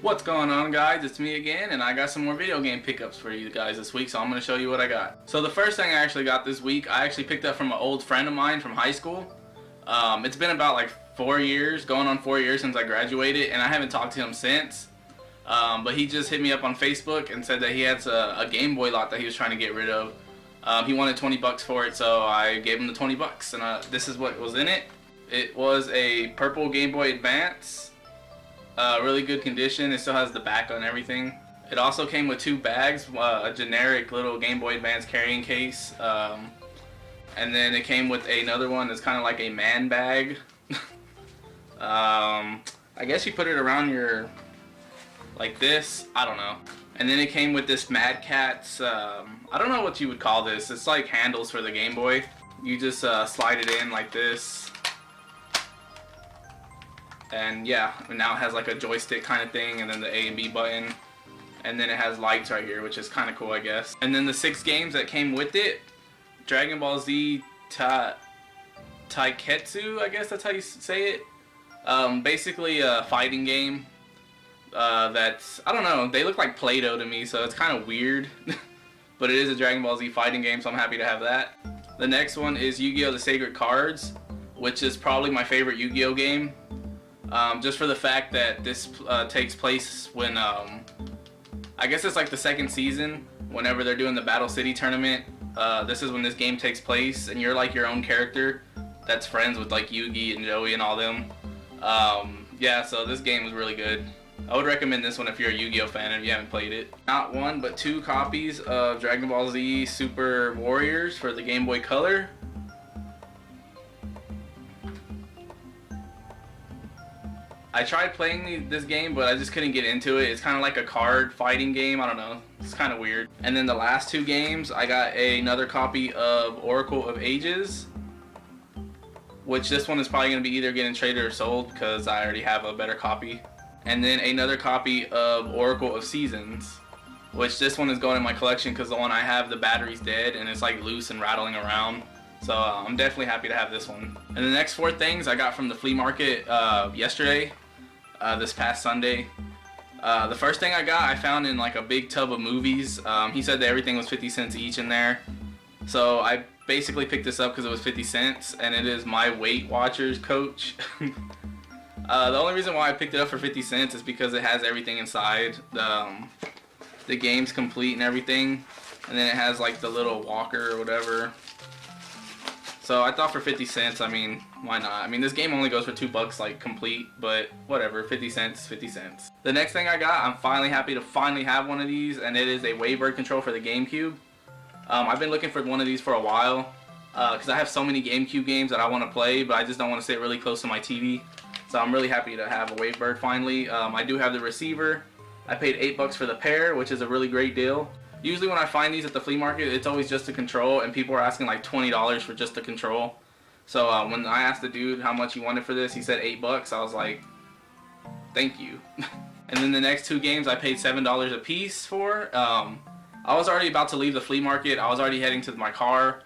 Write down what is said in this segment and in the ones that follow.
What's going on, guys? It's me again, and I got some more video game pickups for you guys this week, so I'm going to show you what I got. So the first thing I actually got this week, I actually picked up from an old friend of mine from high school. It's been about like 4 years, going on 4 years since I graduated, and I haven't talked to him since. But he just hit me up on Facebook and said that he has a Game Boy lot that he was trying to get rid of. He wanted 20 bucks for it, so I gave him the 20 bucks, and this is what was in it. It was a purple Game Boy Advance. Really good condition. It still has the back on everything. It also came with 2 bags, a generic little Game Boy Advance carrying case, and then it came with another one that's kind of like a man bag. I guess you put it around your, like this, I don't know. And then it came with this Mad Catz, I don't know what you would call this. It's like handles for the Game Boy. You just slide it in like this. And yeah, now it has like a joystick kind of thing, and then the A and B button, and then it has lights right here, which is kind of cool, I guess. And then the 6 games that came with it: Dragon Ball Z Taiketsu, I guess that's how you say it. Basically a fighting game that's, I don't know, they look like Play-Doh to me, so it's kind of weird. But it is a Dragon Ball Z fighting game, so I'm happy to have that. The next one is Yu-Gi-Oh! The Sacred Cards, which is probably my favorite Yu-Gi-Oh! Game. Just for the fact that this takes place when, I guess it's like the 2nd season, whenever they're doing the Battle City tournament. This is when this game takes place, and you're like your own character that's friends with like Yugi and Joey and all them. Yeah, so this game was really good. I would recommend this one if you're a Yu-Gi-Oh! Fan and if you haven't played it. Not 1, but 2 copies of Dragon Ball Z Super Warriors for the Game Boy Color. I tried playing this game, but I just couldn't get into it. It's kind of like a card fighting game. I don't know. It's kind of weird. And then the last 2 games, I got another copy of Oracle of Ages, which this one is probably going to be either getting traded or sold because I already have a better copy. And then another copy of Oracle of Seasons, which this one is going in my collection because the one I have, the battery's dead and it's like loose and rattling around. So I'm definitely happy to have this one. And the next 4 things I got from the flea market yesterday, this past Sunday. The first thing I got, I found in like a big tub of movies. He said that everything was 50 cents each in there. So I basically picked this up because it was 50 cents, and it is my Weight Watchers coach. The only reason why I picked it up for 50 cents is because it has everything inside. The game's complete and everything. And then it has like the little walker or whatever. So I thought for 50 cents, I mean, why not? I mean, this game only goes for $2 like complete, but whatever, 50 cents, 50 cents. The next thing I got, I'm finally happy to finally have one of these, and it is a Wavebird control for the GameCube. I've been looking for one of these for a while, because I have so many GameCube games that I want to play, but I just don't want to sit really close to my TV. So I'm really happy to have a Wavebird finally. I do have the receiver. I paid $8 for the pair, which is a really great deal. Usually when I find these at the flea market, it's always just a control, and people are asking like $20 for just the control. So when I asked the dude how much he wanted for this, he said $8. I was like, thank you. And then the next 2 games I paid $7 a piece for. I was already about to leave the flea market. I was already heading to my car.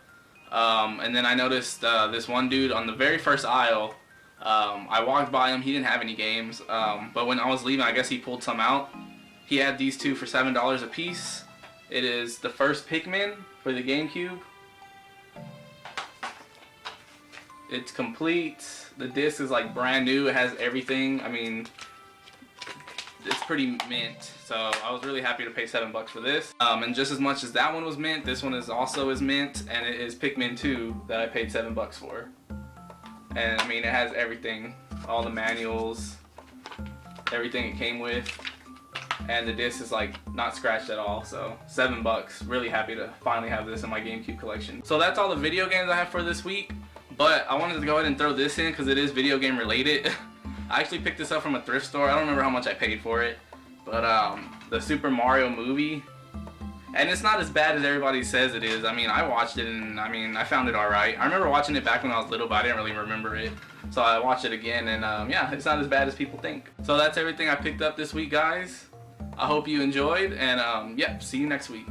And then I noticed this one dude on the very first aisle. I walked by him. He didn't have any games. But when I was leaving, I guess he pulled some out. He had these 2 for $7 a piece. It is the first Pikmin for the GameCube. It's complete. The disc is like brand new. It has everything. I mean, it's pretty mint. So I was really happy to pay $7 for this. And just as much as that one was mint, this one is also mint, and it is Pikmin 2 that I paid $7 for. And I mean, it has everything, all the manuals, everything it came with. And the disc is like not scratched at all, so $7. Really happy to finally have this in my GameCube collection. So that's all the video games I have for this week, but I wanted to go ahead and throw this in because it is video game related. I actually picked this up from a thrift store. I don't remember how much I paid for it, but the Super Mario movie, and it's not as bad as everybody says it is. I mean, I watched it and I mean, I found it alright. I remember watching it back when I was little, but I didn't really remember it. So I watched it again, and yeah, it's not as bad as people think. So that's everything I picked up this week, guys. I hope you enjoyed, and yeah, see you next week.